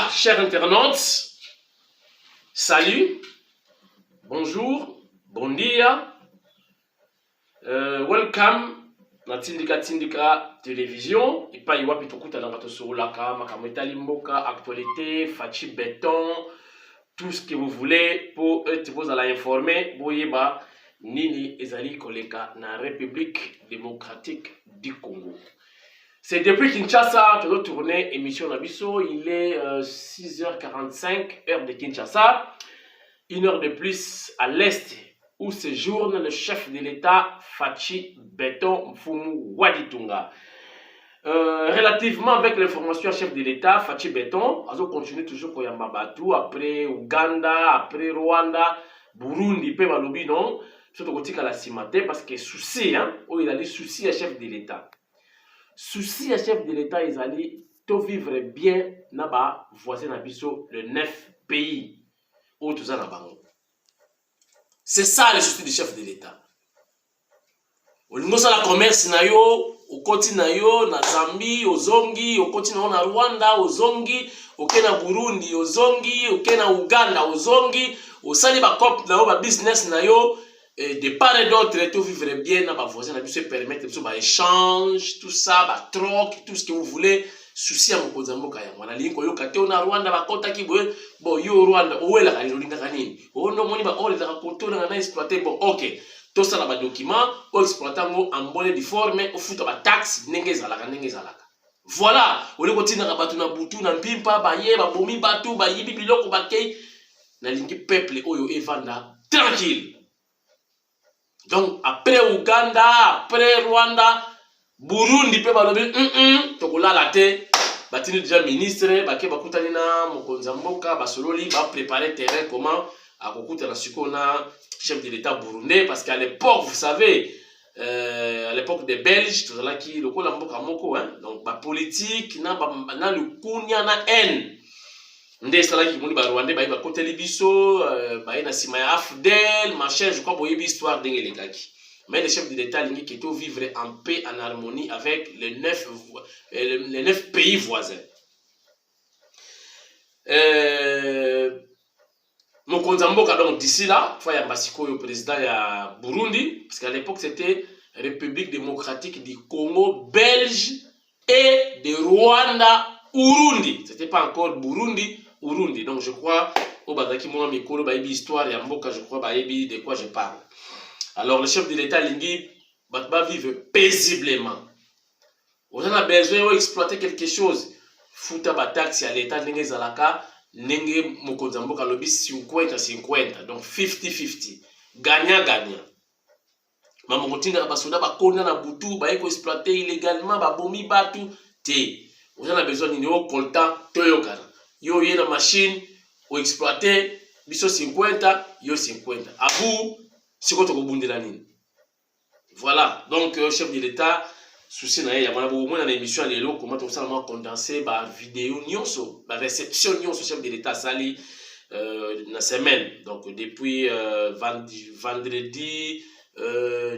Voilà, chers internautes, salut, bonjour, bon dia, welcome na Tindika Télévision. Et pas iwapi tokuta na bato soulaka, makameta limboka, actualité, fachi béton, tout ce que vous voulez pour être vous allez informer, boyeba nini ezali koleka na République démocratique du Congo. C'est depuis Kinshasa que nous tournons émission Nabiso. Il est 6h45, heure de Kinshasa. Une heure de plus à l'est où séjourne le chef de l'État, Fachi Béton Mfumu Waditunga. Relativement avec l'information chef de l'État, Fachi Béton, on continue toujours pour Yamabatu, après Ouganda, après Rwanda, Burundi, pe Balobi, non. Surtout côté à la Simate, parce que souci, hein, où il a des soucis à chef de l'État. Souci à chef de l'État, ils allaient tout vivre bien naba voisin nabiso le 9 pays où tout ça nabango. C'est ça le souci du chef de l'État. Au niveau de la commerce na yo, au koti na yo na Zambie, au Zongi, au koti na Rwanda, au Zongi, au Kenya Burundi, au Zongi, au Kenya Uganda, au Zongi, au sali ba cop na yo ba business na yo. Et de part et d'autre, tout vivre bien dans vos voisins, se permettre de échange, tout ça, troc, tout ce que vous voulez. Souci à mon Kozamboka. On a dit qu'on a na Rwanda, ba kota ki bon yo Rwanda, où est la galinga kanini? Oh non, moni ba oh les racontos na exploiter bon ok. Tout ça là ba document, on exploitant en bonne et forme, au fout ba taxe, nengezalaka. Voilà, on est continué à battre na butu na mpimpa, ba ye, ba bomi batu, ba yibi biloko ba kei. Na lingi peuple oyo evanda tranquille. Donc après Ouganda, après Rwanda, Burundi pe balobi tokolala te batini déjà ministre bake bakutani na mokonzamboka basololi ba préparer terrain comment akokuta na sikona chef de l'État burundais parce qu'à l'époque vous savez à l'époque des Belges tout là qui lokola mboka moko hein donc ba politique na le kunya na haine nde sala ki moni ba Rwandais ba koteli biso ba na sima ya Afdel machin je crois boyebi histoire d'engele kaki. Mais le chef de l'État lingi qui doit vivre en paix en harmonie avec les 9 pays voisins. Mokonzamboka donc d'ici là, fois ya Masiko le président ya Burundi parce qu'à l'époque c'était République démocratique du Congo belge et de Rwanda Urundi. C'était pas encore Burundi Urundi. Donc je crois au bazaki mona mikolo ba yebi histoire ya mboka je crois ba yebi de quoi je parle. Alors le chef de l'État lingi va vivre paisiblement. On a besoin d'exploiter quelque chose. Fouta ba taxe à l'État nenge zalaka nenge mokonzamboka lobi 50-50 donc 50-50 gagnant. Maman motinga basoda ba kona na butu ba eko exploiter illégalement ba bomi batu te. On a besoin d'une coltan toyokana. Yo yé na machine ou exploiter biso 50 yo 50. Abu voilà, donc chef de l'État, souci na ya mwana bo mona na émission à l'élo comment tout ça condensé ba vidéo nyonso, ba réception nyonso chef de l'État sali na semaine. Donc depuis vendredi,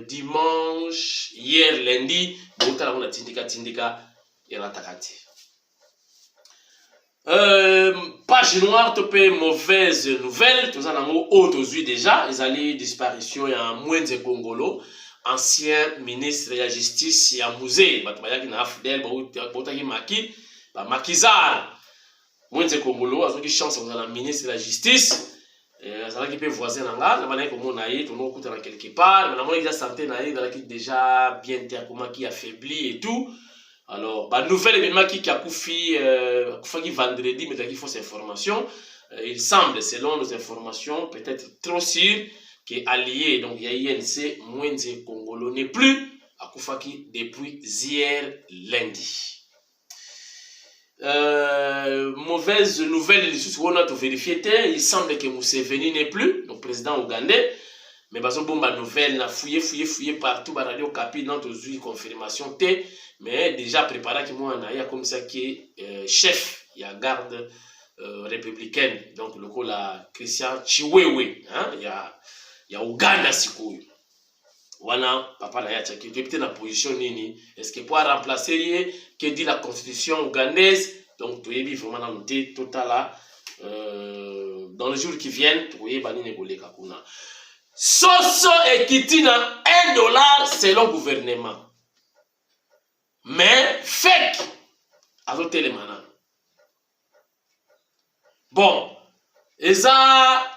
dimanche, hier lundi, bota la mona tindika ya la takati. Page noire, topé mauvaise nouvelle, tout ça n'a mot aujourd'hui déjà, ils allaient disparition, il y a un Mwenze Kongolo, ancien ministre de la justice, il y a un musée, il y a un Afdel, Makizar, Mwenze Kongolo, a qui chance, on a un ministre de la justice, ça qui peut voisin en gars, la manière comme on a eu, tout le monde dans quelque part, mais la manière santé n'a eu, qui déjà bien comment qui affaibli et tout. Alors, bah, nouvel événement qui a koufi vendredi, mais il y a fausse information. Il semble, selon nos informations, peut-être trop sûr, que allié, donc il y a INC, Mwenze Kongolo n'est plus à Koufaki depuis hier lundi. Mauvaise nouvelle, on a tout vérifié, il semble que Museveni n'est plus, donc président ougandais. Mais bah, bon, bah, nouvelle, na fouillé partout, bah, radio capi, non, tout confirmation T. Mais déjà préparé que moi, on a comme ça qui est chef, il y a garde républicaine, donc le coup la Christian Chiwewe, hein, il y a Ouganda Sikoui. Wana, papa na yachaki, tu es na position nini, est-ce que pour remplacer, que dit la constitution ougandaise, Donc, tu es vraiment dans le total dans les jours qui viennent, tu es banni négolé kakuna. Soso ekitina $1 selon le gouvernement. Mais fake azote les manas. Bon, eza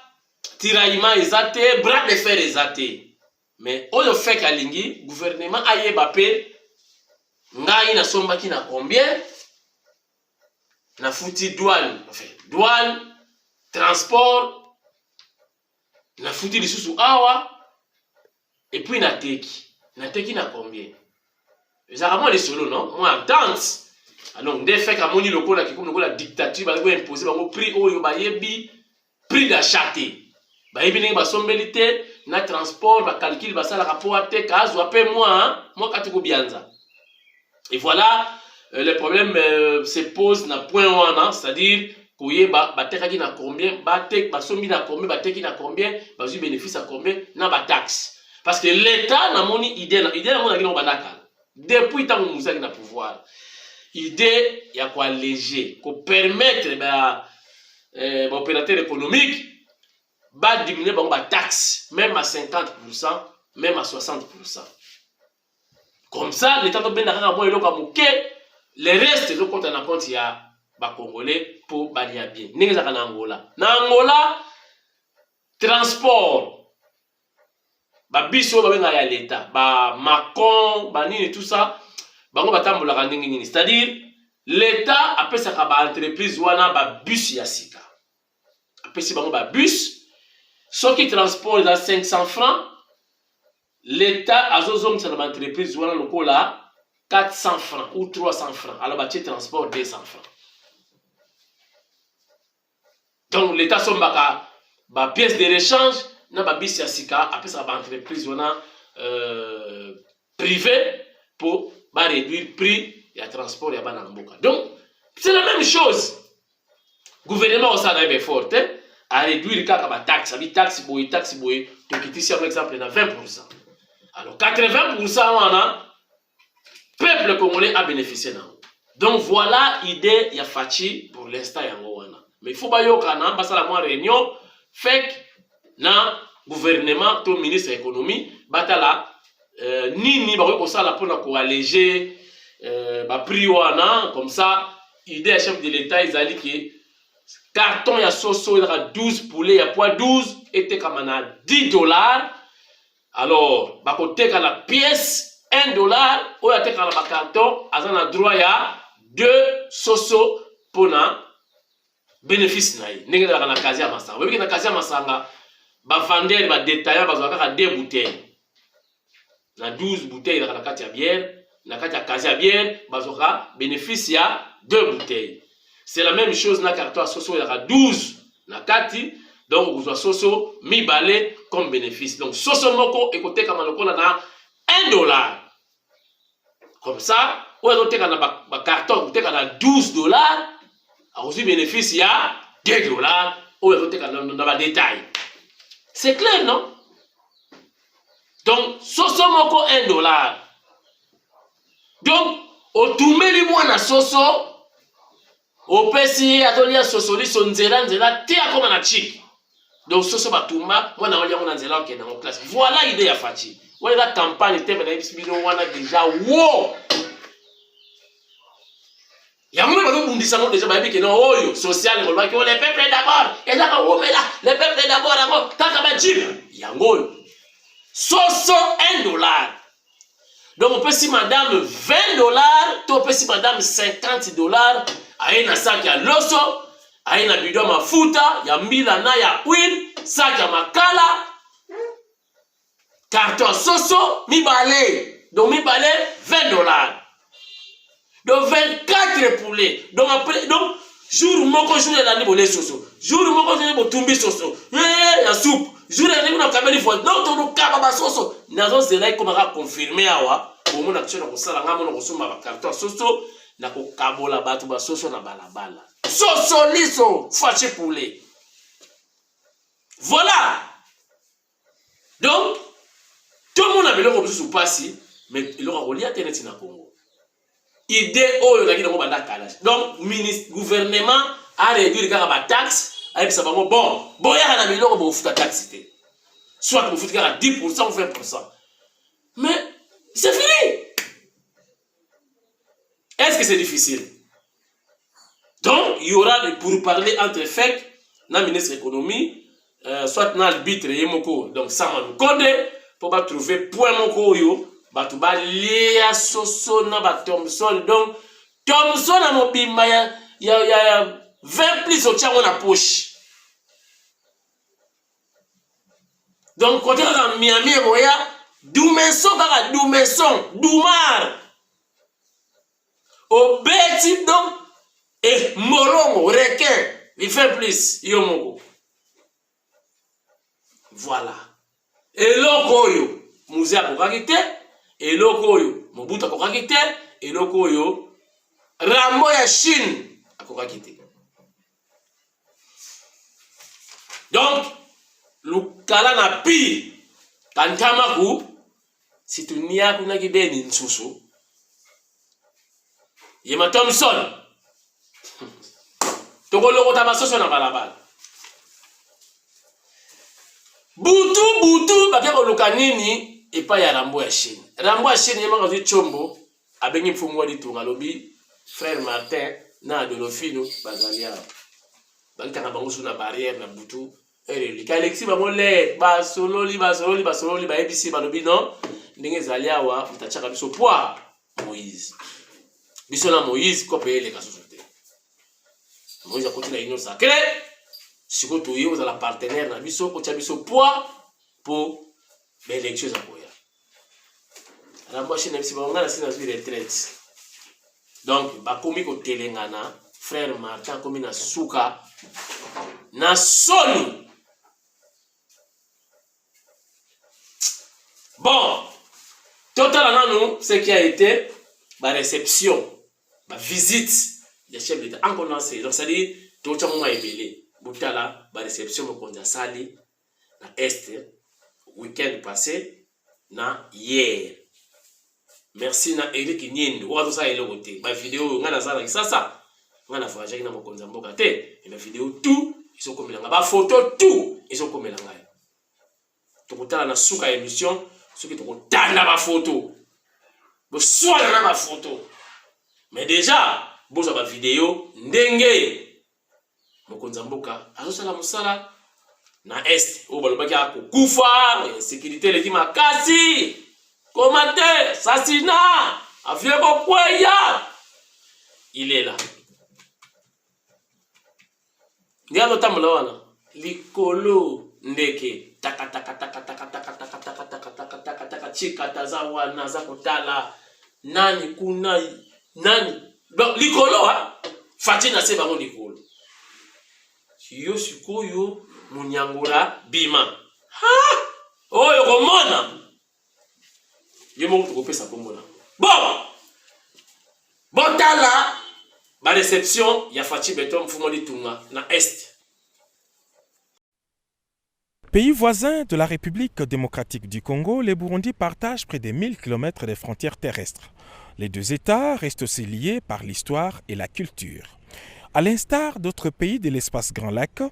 tiraillement ezate, bras de fer ezate. Mais oyo fake alingi, gouvernement aye bape, ngai na sombaki na combien? Na fouti douane, enfin, douane, transport, na fouti lisusu awa, et puis na teki na combien? Exactement les solos, non? Moi, en tente. Alors, des faits comme on dit la dictature, bah, imposer bah, prix au yobayebi, prix d'achat. Bah, il y a sombelité, na transport, bah, calcul, bah, ça la rapport à tes cas, ou après moi, moi, quand bianza. Et voilà, le problème se pose na point one, c'est-à-dire, que bah, teki na combien, bah, tek, bah, sombi na combien, bah, teki na combien, bah, du bénéfice à combien, na bah, taxe. Parce que l'État n'a mon idée, n'a mon idée, n'a depuis tant que nous avons le pouvoir, l'idée il y a quoi léger, pour permettre aux opérateurs économiques de diminuer la taxe, même à 50%, même à 60%. Comme ça, l'État doit bien avoir les restes de compte en compte, il y a les Congolais pour balayer bien. Nous sommes en Angola. En Angola, transport. Ba biso ba benga ya l'État, ba Macron, ba nini tout ça, bango batambola ndenge nini. C'est-à-dire l'État apesa ka ba entreprise wana ba bus ya sika. Apesi bango ba bus, ceux qui transportent à 500 francs, l'État azozongisa na ba entreprise wana lokola 400 francs ou 300 francs. Alors ba tie transport 200 francs. Donc l'État sombaka ba pièce de rechange na ba bisi ya sika après ça ba entreprise wana privé pour ba réduire prix ya transport ya bana mboka. Donc c'est la même chose. Gouvernement aussi a été fort à réduire kaka ba taxe, abi taxe boy to kitisi par exemple na 20%. Alors 80% wana peuple congolais a bénéficié na. Donc voilà idée ya Fachi pour l'instant yango wana. Mais il faut ba yoka na ba sala moi réunion fait na gouvernement to ministre de l'économie batala nini ba ko sala pour ko alléger ba prix wana comme ça idée chef de l'état ils allaient que carton ya soso il y a 12 poulets ya poids 12 était comme na $10 alors ba ko teka la pièce $1 ou ya teka la carton azana droit ya 2 soso pona bénéfice na ye ndenge na kazi ya masanga bobiki na kazi ya masanga ba vendeur ba détaillant bazwa kaka 2 bouteilles na 12 bouteilles na kati ya bière na kati ya kazi ya bière bazwa bénéfice ya 2 bouteilles. C'est la même chose na carton soso ya 12 na kati donc vous soso mi balé comme bénéfice. Donc soso moko ekote kama lokola na $1. Comme ça ou ekote kana ba carton ekote kana $12 a reçu bénéfice il y a $2 ou ekote kana na ba détail. C'est clair, non? Donc, soso moko $1. Donc, au tumeli mwana soso, au pesi atolia soso li son nzela tia koma na chiki. Donc, soso batumba, mwana olia mwana nzela okenda en classe. Voilà l'idée ya Fachi. Voilà la campagne teme na ibisibino wana déjà wow. Ya mwe ba bundisa ngo déjà ba biki no oyo social ngo ba ki le peuple d'abord. Et là ka womela, le peuple d'abord ngo taka ba jiba. Yango soso $1. Donc on peut si madame $20, to peut si madame $50. Aye na sac ya loso, aye na bidon mafuta, ya mbila na ya huile, sac ya makala, carton soso, mi balé. Donc mi balé $20. Donc 24 poulets. Donc après, donc jour moko jour ya ni bolé soso. Jour moko jour bo tumbi soso. Ya soupe. Jour ya ni na kabeli fois. Donc to kaba ba soso. Nazo zela ko maka confirmer awa. Bo mona tshona ko sala ngamo na ko soma ba carton soso na ko kabola batu ba soso na balabala. Soso liso Fachi poulet. Voilà. Donc tout le monde a beloko bisu pasi mais il aura relié à Ténéti na Congo. idée oyo naki nango banda kala. Donc ministre gouvernement a réduit les taxes avec ça bon boya na biloko bo futa taxe té. Soit bo futa 10% ou 20%. Mais c'est fini. Est-ce que c'est difficile? Donc il y aura des pourparlers entre FEC na ministre économie soit na arbitre yemoko donc ça m'a codé pour pas trouver point moko yo batu ba lia soso na ba Thomson. Donc Thomson a mobimba ya 20 plus au tchao na poche. Donc côté dans Miami boya Doumenson kaka Doumenson Doumar au beti donc et Molongo requin il fait plus yomoko. Voilà. Et lokoyo musée akokakite et lokoyo Mobutu akokakite et lokoyo Rambo ya Chine akokakite. Donc lukala na pi kantamaku situnia kuna kibeni nsusu yema Thomson tokolo tabasoso na balabala butu bakeko luka nini epa ya Rambo ya Chine. Rambo ya Chine yema kazi chombo abengi mfumu wa litunga lobi frère Martin na Adolfino bazalia bakitanga bango suna barrière na butu ereli kalexi bango le basololi ba ebisi balobi non ndenge zalia wa mtachaka biso poa Moïse biso na Moïse ko pele ka sosote Moïse a continué union sacrée siko toye aux la partenaire na biso ko tia biso poa pour l'élection za koya la machine bisi bango na sina sur retraite. Donc bakomi ko telengana frère Martin komi na suka na soni. Bon, total nanou ce qui a été la réception, la visite des chefs d'État en condensé. Donc ça dit tout le monde est belé. Boutala la réception au Kondia Sali na Est week-end passé na hier. Merci na Eric Niendo. Ou tout ça est le côté. Ma vidéo ngana zala ça. Ngana faja na mokonza mboka te. Et la vidéo tout ils sont comme là. Ba photo tout ils sont comme là. To kutala na suka émission ceux qui te tanda ma photo. Bo soit na ma photo. Mais déjà boza ba vidéo ndenge mokonza mboka azosala musala na Est o balobaki akukufa sécurité leki makasi komate sasina avie bokweya il est là ndialo tamula wana likolo ndeke taka chika tazawa na za kotala nani kuna nani likolo ha fatina se bango likolo yo sikoyo munyangura bima ha oyo komona yemo tukopesa komona botala ba réception ya Fachi Beton mfumo litunga na Est. Pays voisin de la République démocratique du Congo, les Burundis partagent près de 1000 km de frontières terrestres. Les deux États restent aussi liés par l'histoire et la culture. À l'instar d'autres pays de l'espace Grand Lac,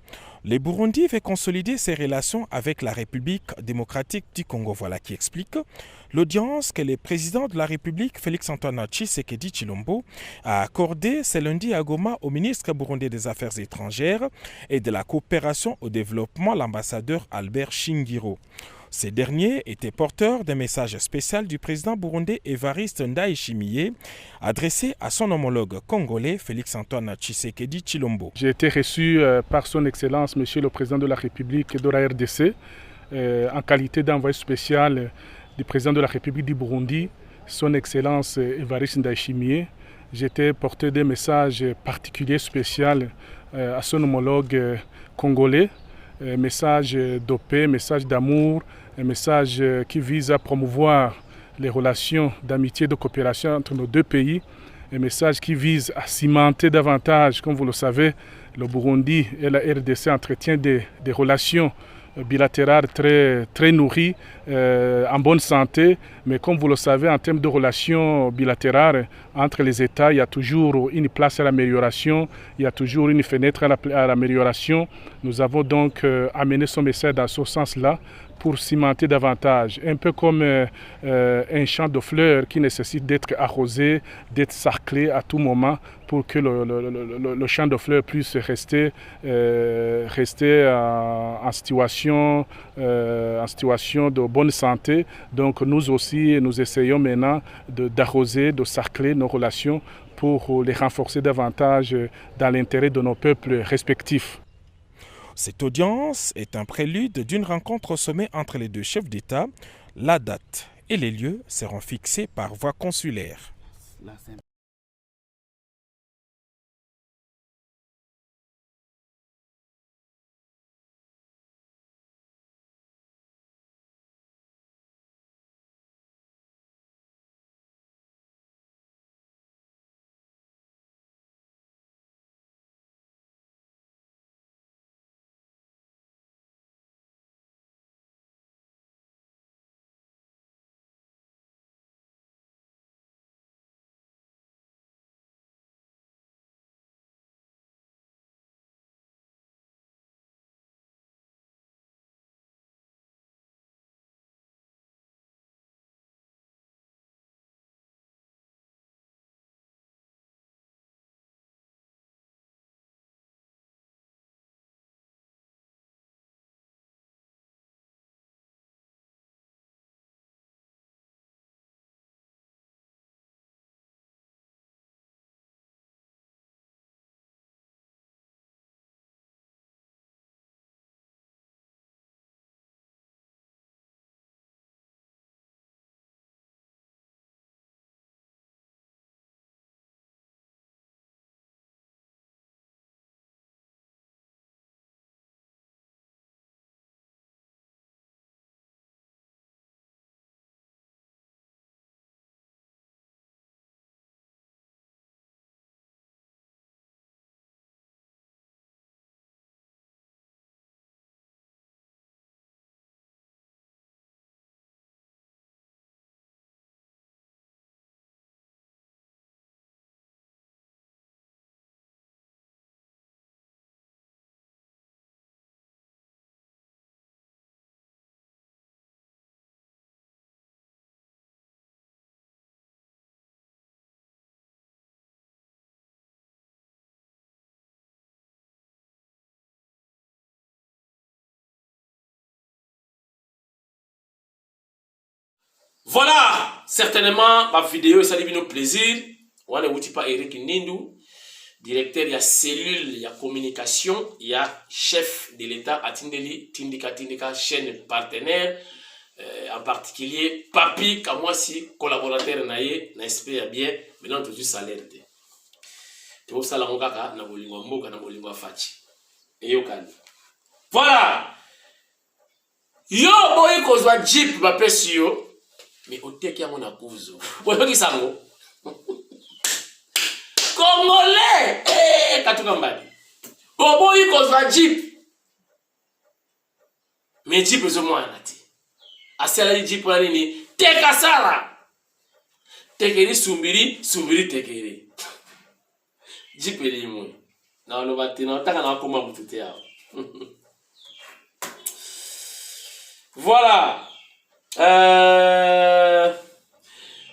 les Burundis veulent consolider ses relations avec la République démocratique du Congo. Voilà qui explique l'audience que le président de la République, Félix-Antoine Tshisekedi Tshilombo, a accordée ce lundi à Goma au ministre burundais des Affaires étrangères et de la coopération au développement, l'ambassadeur Albert Shingiro. Ces derniers étaient porteurs d'un message spécial du président burundais Évariste Ndayishimiye adressé à son homologue congolais Félix-Antoine Tshisekedi Tshilombo. J'ai été reçu par son Excellence, Monsieur le Président de la République de la RDC, en qualité d'envoyé spécial du Président de la République du Burundi, son Excellence Évariste Ndayishimiye. J'étais porteur d'un message particulier spécial à son homologue congolais. Message de paix, message d'amour, un message qui vise à promouvoir les relations d'amitié et de coopération entre nos deux pays, un message qui vise à cimenter davantage, comme vous le savez, le Burundi et la RDC entretiennent des relations bilatérale très nourrie, en bonne santé. Mais comme vous le savez, en termes de relations bilatérales entre les États, il y a toujours une place à l'amélioration, il y a toujours une fenêtre à l'amélioration. Nous avons donc amené ce message dans ce sens-là pour cimenter davantage, un peu comme un champ de fleurs qui nécessite d'être arrosé, d'être sarclé à tout moment pour que le champ de fleurs puisse rester en situation de bonne santé. Donc nous aussi, nous essayons maintenant d'arroser, de sarcler nos relations pour les renforcer davantage dans l'intérêt de nos peuples respectifs. Cette audience est un prélude d'une rencontre au sommet entre les deux chefs d'État. La date et les lieux seront fixés par voie consulaire. Voilà, certainement, ma vidéo, ça dit nos plaisir. On a pas Eric Nindu, directeur, il y a cellule, il y a communication, il y a chef de l'État à Tindeli, Tindika, chaîne partenaire, en particulier Papi, Kamwasi, collaborateur naïe, n'espère bien, maintenant tout salaire. Tu vois ça, la mokaka, na bolingwa mboka, na bolingwa fachi. Et yo kan. Voilà! Yo, boy, kozwa jeep, ba pesi yo. Mais au teki ya mona kuzo. Boyo ki sango. Congolais! Katuka mbadi. Boy, kozwa jeep. Mais jeep ezo mwana ti. Asala li jeep wana nini? Teka sala! Tekeri sumbiri tekeri. Jeep eli mwe. Na oloba te na otaka na akoma mutute yao. Voilà.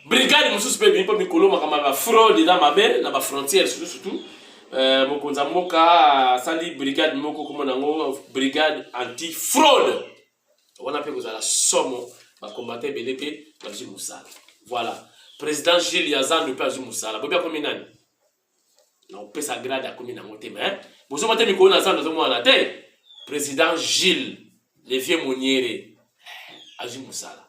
Brigade mususu pe bimpo mikolo makama ba fraude dans ma belle na ba frontière surtout mokonza moka sali brigade moko comme nango brigade anti fraude. On appelle vous à la somme ba combattre BDP Bazi Moussala. Voilà. Président Gilles Yazan de Bazi Moussala. Bobia komi nani? Na on peut sa grade à komi na moté mais bozo maté mikolo na san dozo na te. Président Gilles les vieux Moniere Bazi Moussala.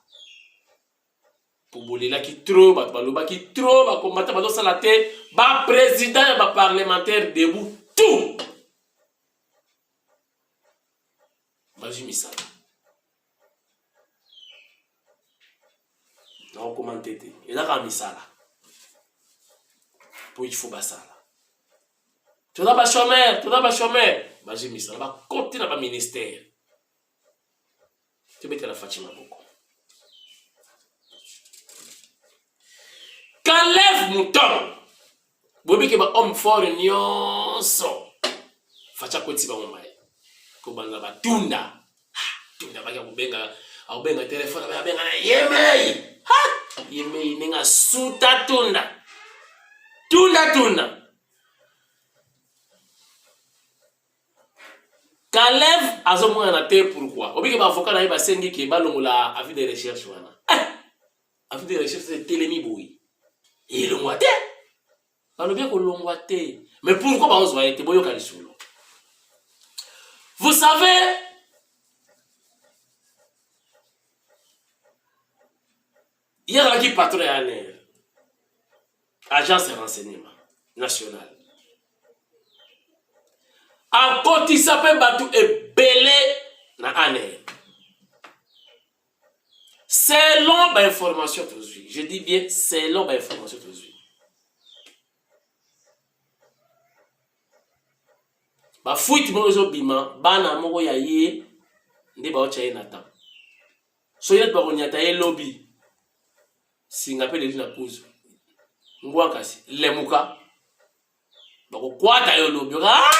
Pour bolela qui trop, baloba qui trop, ba combattre ba dosa la te, ba président ba parlementaire debout tout. Bazi Moussala. Non commenter te. Et là ka Moussala. Pour il faut basala. Tu n'as pas chômeur, Bazi Moussala ba côté na ba ministère. tobetela Fatima Boko. Caleb Mouton, bobi ke ba homme fort nyonso. Facha kweti ba mamaye. Ko banga ba tunda. Tunda ba kubenga, au benga telefone ba benga na yemei. Ha! Yemei ninga suta tunda. Tunda. Caleb azomona na te pourquoi? Obi ke ba avocat na ba sengi ke ba longola avis de recherche wana. Avis de recherche c'est telemi boui. Et le moité. On bien que l'on moité. Mais pourquoi on se été boyo kalisulu? Vous savez, il y a qui patron agence de renseignement national. En côté il s'appelle Batou et belé na aner. Selon l'information aujourd'hui, je dis bien selon l'information aujourd'hui. Ba fuite mozo bima bana moko ya ye ndi ba ocha nata. So yet ba konyata ye lobby. Singa pe na kuzo. Ngwa kasi lemuka. Ba ko kwata yo lobby. Ah!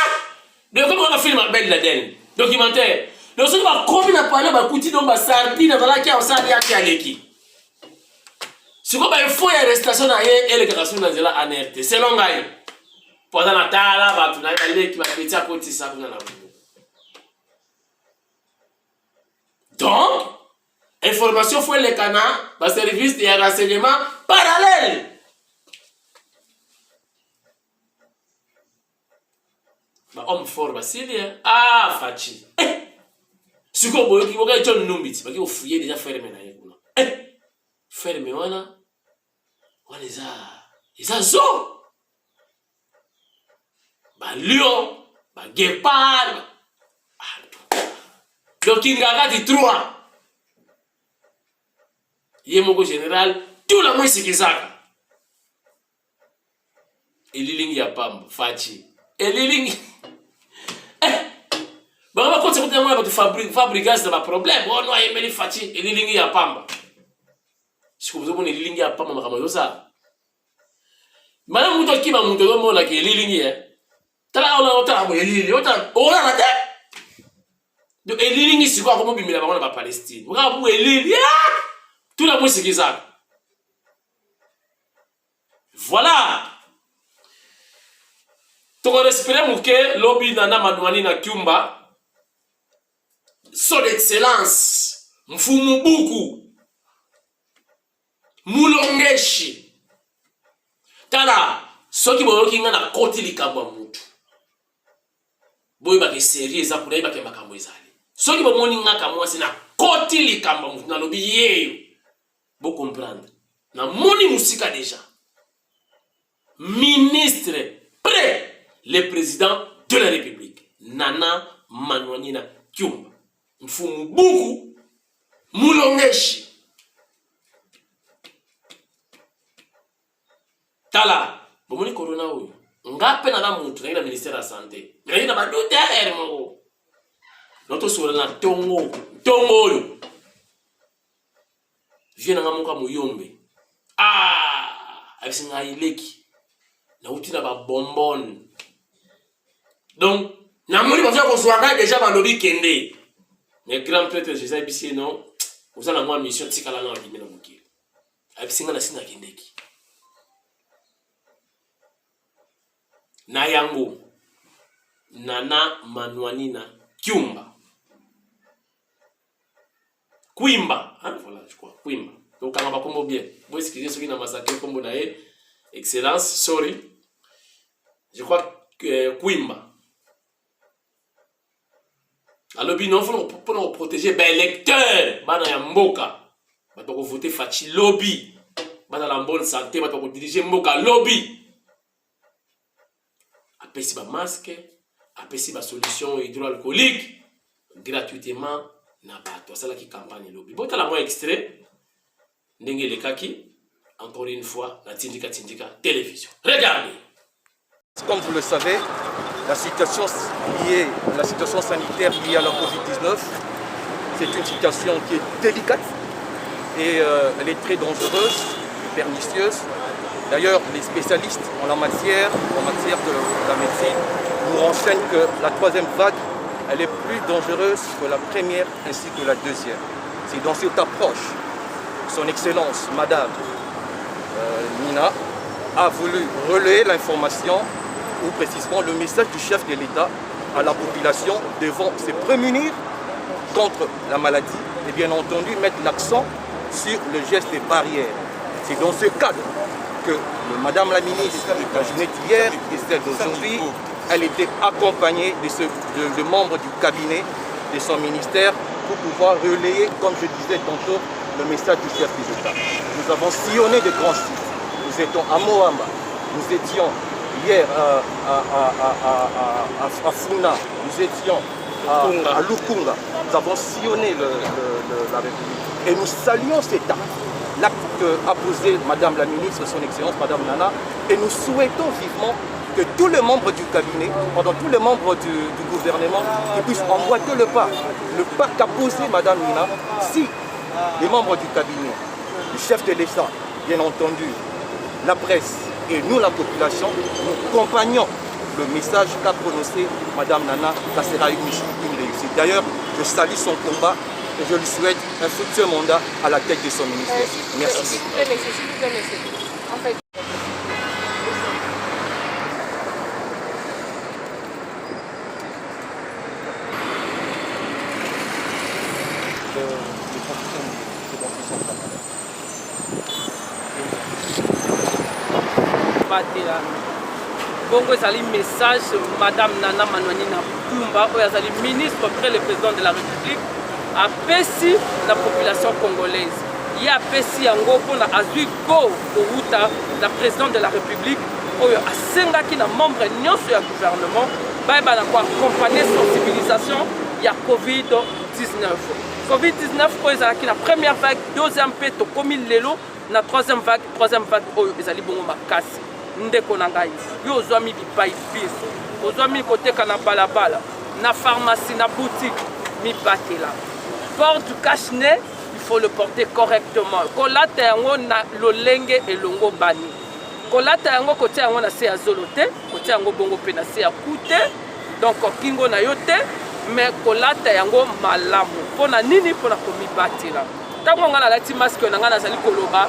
De comment on film Ben Laden documentaire. Donc ce va combien na parler ba kuti donc ba sardi na bala ki a osali ya ki aleki. Siko ba info ya arrestation na ye ele ka kasu na zela anerte. Selon ngai. Pendant la tala ba tuna ile ki ba petit à côté ça kuna na. Donc information faut le canal ba service de renseignement parallèle. Ba homme fort ba Sylvien ah Fachi. Siko boyo ki boka John Numbit ba ki ofuye déjà ferme na yekuna. Ferme wana za zo. Ba lion, ba guépard. Donc Kingaga dit 3. Yemoko général tout la moins sikizaka. Elilingi ya pamba Fachi. Elilingi Bah, quand c'est moi tu fabriquer c'est pas problème. On doit aimer les Fachi et lilingi ya pamba. Si vous avez lilingi ya pamba makamayo ça. Madame muto ki ba muto mo la ke lilingi eh. Tala ona ota mo lilingi ota ona na te. De lilingi si quoi comme bimila ba na Palestine. Vous avez pour lilingi tout la musique ça. Voilà. Toko respecter muke lobby nana manwani na Kyumba. Son excellence Mfumu Buku Mulongeshi Tala soki boyoki nga na koti likambo mutu boyi ba ke sérieux za kuna ba ke makambo ezali soki bomoni nga kamwasi na koti likambo mutu na lobi yeyo bo comprendre na moni musika déjà ministre près le président de la République Nana Manwanina Kyumba Mfumu Buku Mulongeshi Tala bomoni corona oyo ngape na mutu na ministère de la santé mais na ba doute mo noto sura na tongo oyo viena nga muka muyombe abisinga ileki na utina ba bonbon donc na moni ba ko soanga déjà ba lobi kende. Mais grand prêtre Jésus abisi non vous allez moi mission tikala na bimina mukiri abisinga na sina kindeki na yango Nana Manwanina Kyumba Kwimba hein voilà je crois Kwimba donc on va combo bien vous excusez ceux qui n'a massacré combo na excellence sorry je crois que Kwimba. Alors, il faut pour protéger les électeurs. Bana ya mboka. Bato ko voter Fachi lobby. Bana la bonne santé, bato ko diriger mboka lobby. Apesi ba masque, apesi ba solution hydroalcoolique gratuitement na bato. Ça là qui campagne lobby. Bota la moi extrait. Ndenge le kaki. Encore une fois, la Tindika télévision. Regardez. Comme vous le savez, la situation sanitaire liée à la Covid-19 C'est une situation qui est délicate et elle est très dangereuse, pernicieuse. D'ailleurs, les spécialistes en matière de la médecine, nous renseignent que la troisième vague, elle est plus dangereuse que la première ainsi que la deuxième. C'est dans cette approche, son Excellence, Madame Nina, a voulu relayer l'information ou précisément le message du chef de l'État à la population devant se prémunir contre la maladie et bien entendu mettre l'accent sur le geste barrière. C'est dans ce cadre que Madame la ministre, la journée d'hier et celle d'aujourd'hui, elle était accompagnée de membres du cabinet de son ministère pour pouvoir relayer, comme je disais tantôt, le message du chef de l'État. Nous avons sillonné de grands sites. Nous étions à Moamba, nous étions hier à Funa, nous étions à Lukunga. Nous avons sillonné la République. Et nous saluons cet acte. L'acte qu'a posé Madame la ministre, son Excellence, Madame Nana, et nous souhaitons vivement que tous les membres du cabinet, tous les membres du gouvernement, qui puissent emboîter le pas qu'a posé Madame Nina, si les membres du cabinet, le chef de l'État, bien entendu, la presse et nous, la population, nous accompagnons le message qu'a prononcé Madame Nana, ça sera une réussite. D'ailleurs, je salue son combat et je lui souhaite un futur mandat à la tête de son ministère. Merci. En fait, Bongo ezali message Madame Nana Manouanina Koumba, ezali ministre près le président de la République, apesi la population congolaise. Il apesi yango pona azui go outa la présidente de la République oyo asengaki na membre nyonso ya gouvernement bayeba na ko accompagner sensibilisation ya COVID-19. COVID-19 oyo ezalaki na première vague, deuxième pe tokomi lelo na troisième vague oyo ezali bongo makasi. Ndeko na ngai yo ozwami bipai biso ozwami koteka na balabala na pharmacie na boutique mibatela port du cache-nez il faut le porter correctement kolata yango na lolenge elongo bani kolata yango kotia yango na se ya zolo te kotia yango bongo pe na se ya kute donc kingo na yo te mais kolata yango malamu pona nini pona komibatela tango nga nalati masque na nga nazali koloba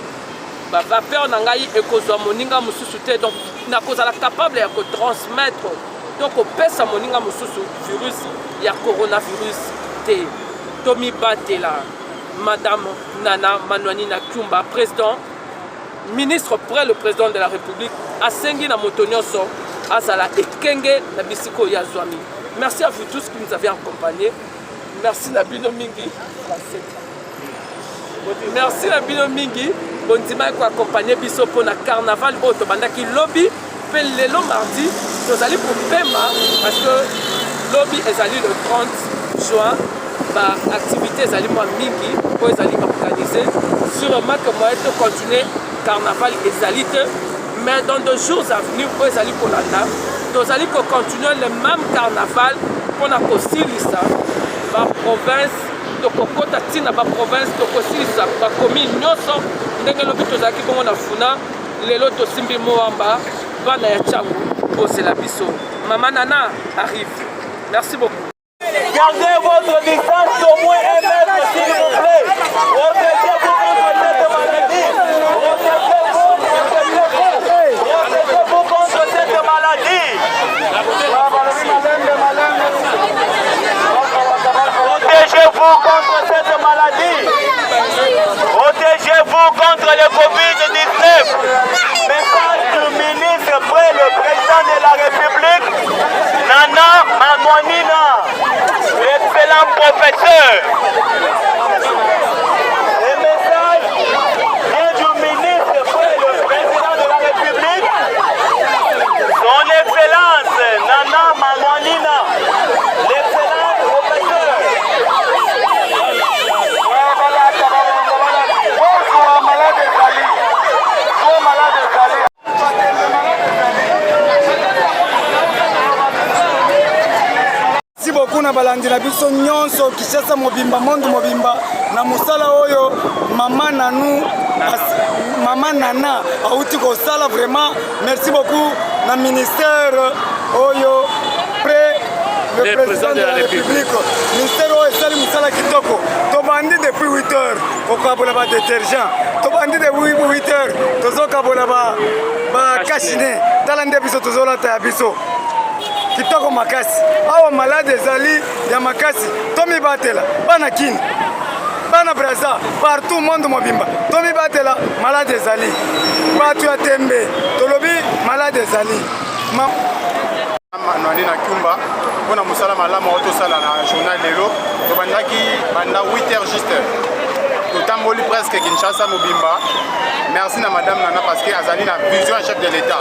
ba vapeur na ngai ekozwa moninga mususu te donc nakozala capable ya kotransmettre donc opesa moninga mususu virus ya coronavirus te tomibatela Madame Nana Manouanina Koumba, président ministre près le président de la République asengi na moto nyonso azala ekenge na bisiko ya zwami. Merci à vous tous qui nous avez accompagnés. Merci na bino mingi. Merci na bino mingi. Bondima ko accompagner biso pour na carnaval auto bandaki lobby pe lelo mardi tozali pour pema parce que lobby ezali le 30 juin ba activité ezali moi mingi pour ezali organisé sûrement que moi être continuer carnaval ezali te mais dans 2 jours à venir pour ezali pour la date tozali ko continuer le même carnaval pour na kosilisa ba province tokokota tina ba province tokosilisa ba commune nyonso ndenge lobi tozalaki bongo na funa lelo tosimbi moamba bana ya changu bosela biso. Maman Nana arrive. Merci beaucoup. Gardez votre distance d'au moins 1 mètre s'il vous plaît. Protégez-vous contre cette maladie. Protégez-vous contre cette maladie. Protégez-vous contre cette maladie. Protégez-vous contre le Covid-19. Message du ministre près le président de la République, Nana Manouanina, l'excellent professeur. Le message vient du ministre près le président de la République, son excellence Nana Manouanina, l'excellent professeur. beaucoup na balandi na biso nyonso Kinshasa mobimba monde mobimba na musala oyo Maman Nana auti ko sala vraiment merci beaucoup na ministère oyo le président de la République ministère oyo sali musala kitoko to bandi depuis 8 heures kokabola ba détergent to bandi depuis 8 heures tozo kabola ba kashine tala nde biso tozola ta biso kitoko makasi awa malade ezali ya makasi tomi batela bana kini bana braza partout monde mobimba tomi batela malade ezali batu ya tembe tolobi malade ezali Nani na Kumba mpona mosala malamu otosala na journal lelo tobandaki banda 8h juste totamboli presque Kinshasa mobimba. Merci na madame Nana parce que azali na vision à chef de l'état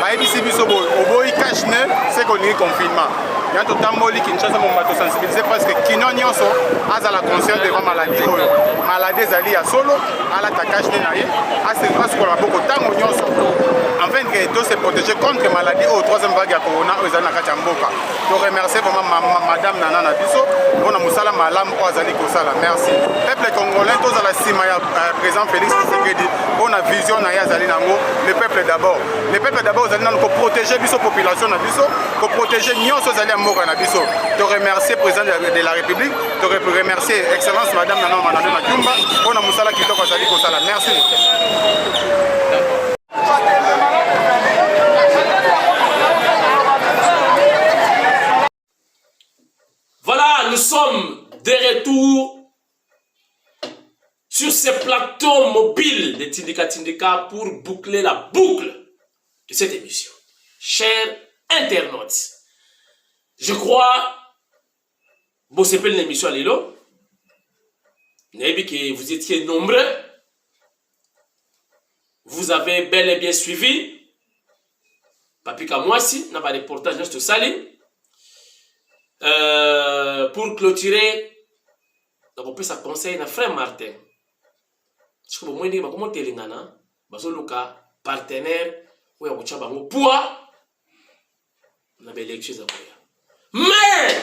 bayebisi biso oboyi cash ne c'est kolingi confinement ya totamboli Kinshasa mobimba tosensibiliser presque kino nyonso azala conscient devant maladie oyo maladie ezali ya solo alata cash ne na ye asikola maboko ntango nyonso afin que tous se protéger contre maladie au troisième vague ya corona oyo ezali na kati ya mboka. To remercier vraiment madame Nana na biso mpona mosala malamu oyo azali kosala. Merci peuple congolais tozala nsima ya président Félix Tshisekedi mpona vision na ye azali nango le peuple d'abord ozali nano koprotéger biso population na biso koprotéger nyonso ezali ya mboka na biso. To remercier président de la République, to remercier excellence madame Nana Manando na Kumba mpona mosala kitoko azali kosala. Merci. Voilà, nous sommes de retour sur ce plateau mobile de Tindika pour boucler la boucle de cette émission. Chers internautes, je crois que c'est une émission à l'élo. Que vous étiez nombreux. Vous avez bel et bien suivi. Papika Mwasi, n'a pas de reportage de ce sali. Pour clôturer, on peut ça conseiller na frère Martin. Je crois que moi comment telingana, baso luka partenaire ou ya kuchaba ngo poa na belection za boya. Mais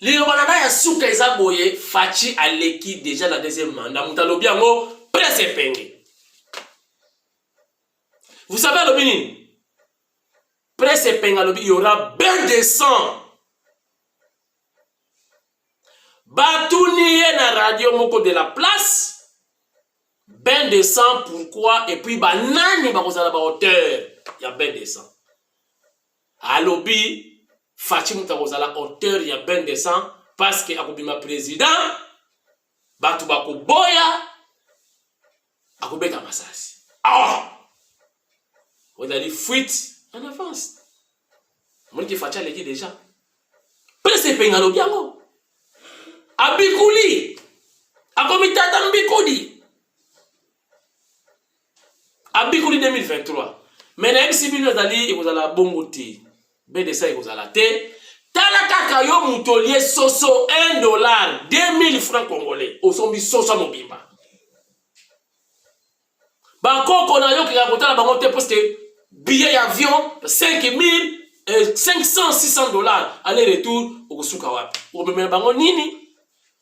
les banana ya suka eza boye Fachi aleki déjà la deuxième mandat mutalobi ngo presse penge. Vous savez le mini presse penge il y aura bain de sang. Batounié na radio moko de la place. Bain de sang, pourquoi? Et puis banani bakozala ba hauteur. Il y a bain de sang. Alobi, Fachi mutakozala hauteur, il y a bain de sang. Parce que akobima président, batu bako boya, akobeta masasi. Ah! On a dit fuite en avance. Moi qui Fachi l'a dit déjà. Presse pengalo biango. Abikuli, akomitata mbikuli. Abikuli 2023. Mais na MCB nous dali ekozala bongoti. BDC ekozala te. Tala kaka yo mutolier soso $1, 2000 francs congolais. Osombi soso mobimba. Bakoko na yo kika kotala bango te parce que billet d'avion 5000 $500 $600 aller-retour okosuka wapi. Obemela bango nini?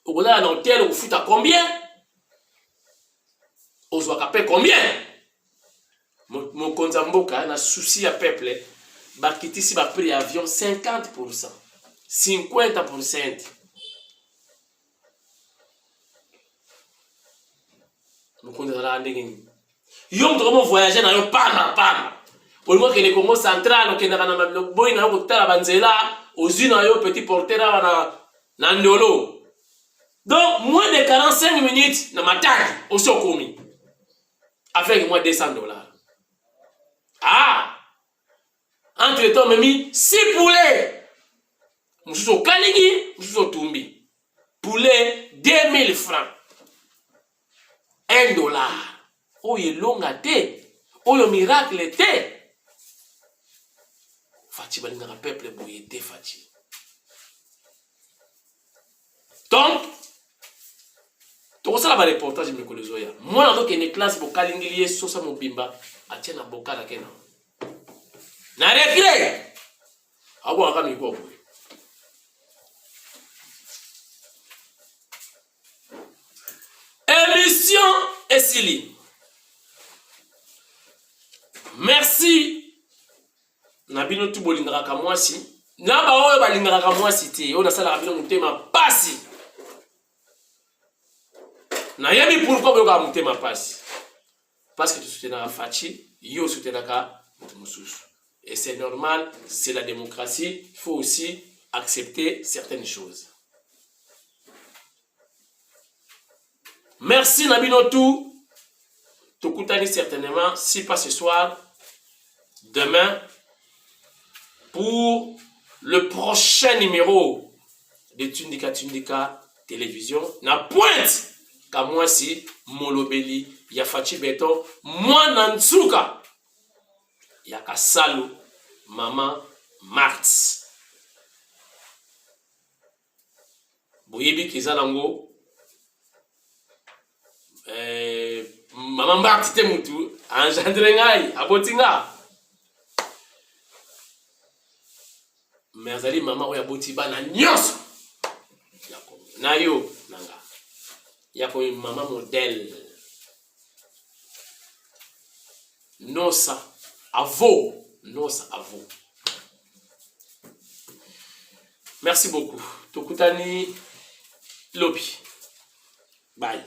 Au là dans tel au foot à combien? Au Zouakapé combien? Mon Konzamboka na souci à peuple. Bakiti si ba prix avion 50%. 50%. Mon Konzala ndengeni. Yom vraiment voyager na yo pana. Au moins que les Congo central que na na boy na ko tala banzela aux unes yo petit porteur na ndolo. Donc, moins de 45 minutes, na mataki, au sokomi. Avec moins de $200. Ah! Entre temps, j'ai mis 6 poulets. Je suis au Kaligi, je suis au Tumbi. Poulet, 2000 francs. $1. Oh, il est long à te. Oh, il miracle te. Fati, balingara peuple boyete, Fati. Donc, tout ça là reportage me kolozoya. Moi donc une classe pour kalingilier sosa mobimba atiena bokala kena. Na regret. Abo aka mi ko boy. émission esili. Merci. Nabino tu bolingaka mwasi. Na ba oyo balingaka mwasi te. Ona sala bino mutema pasi. Na yebi pourquoi boka mutema pasi. Parce que tu soutiens Fachi, yo soutiens Moussousou. Et c'est normal, c'est la démocratie, il faut aussi accepter certaines choses. Merci Nabinotou. Tokutani certainement, si pas ce soir, demain, pour le prochain numéro de Tundika Télévision. Na pointe, comme moi si, Molobeli, Yafachi Beton, moi Nantsuka, Yakasalo, Maman Martz. Boyebi Kizalango. Maman Martz te mutu, engendrengai, abotinga. Mais azali maman oya botiba na nyonso. Na yo nanga. Yako maman modèle. Nosa avo, nosa avo. Merci beaucoup. Tokutani Lopi. Bye.